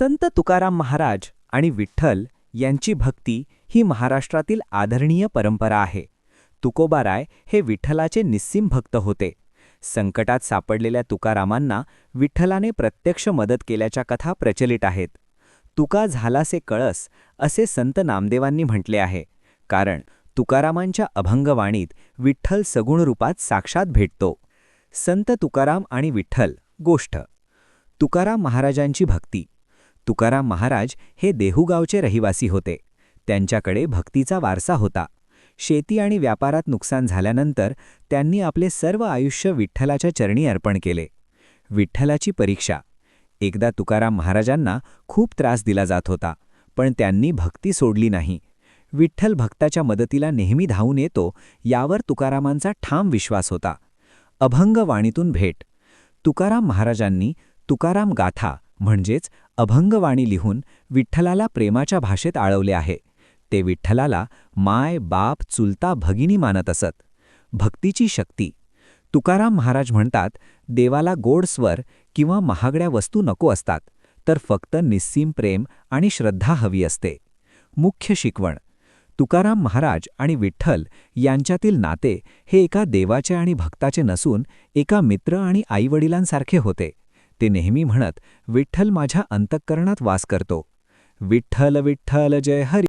संत तुकाराम महाराज आणि विठ्ठल यांची भक्ती ही महाराष्ट्रातील आदरणीय परंपरा आहे. तुकोबाराय हे विठ्ठलाचे निस्सीम भक्त होते. संकटात सापडलेल्या तुकारामांना विठ्ठलाने प्रत्यक्ष मदत केल्याच्या कथा प्रचलित आहेत. तुका झालासे कळस असे संत नामदेवांनी म्हटले आहे, कारण तुकारामांच्या अभंगवाणीत विठ्ठल सगुण रूपात साक्षात भेटतो. संत तुकाराम आणि विठ्ठल गोष्ट. तुकाराम महाराजांची भक्ती. तुकाराम महाराज हे देहूगावचे रहिवासी होते. त्यांच्याकडे भक्तीचा वारसा होता. शेती आणि व्यापारात नुकसान झाल्यानंतर त्यांनी आपले सर्व आयुष्य विठ्ठलाच्या चरणी अर्पण केले. विठ्ठलाची परीक्षा. एकदा तुकाराम महाराजांना खूप त्रास दिला जात होता, पण त्यांनी भक्ती सोडली नाही. विठ्ठल भक्ताच्या मदतीला नेहमी धावून येतो यावर तुकारामांचा ठाम विश्वास होता. अभंगवाणीतून भेट. तुकाराम महाराजांनी तुकाराम गाथा म्हणजेच अभंगवाणी लिहून विठ्ठलाला प्रेमाच्या भाषेत आळवले आहे. ते विठ्ठलाला माय, बाप, चुलता, भगिनी मानत असत. भक्तीची शक्ती. तुकाराम महाराज म्हणतात, देवाला गोड स्वर किंवा महागड्या वस्तू नको असतात, तर फक्त निस्सीम प्रेम आणि श्रद्धा हवी असते. मुख्य शिकवण. तुकाराम महाराज आणि विठ्ठल यांच्यातील नाते हे एका देवाचे आणि भक्ताचे नसून एका मित्र आणि आईवडिलांसारखे होते. ते नेहमी म्हणत, विठ्ठल माझ्या अंतःकरणात वास करतो. विठ्ठल विठ्ठल जय हरी.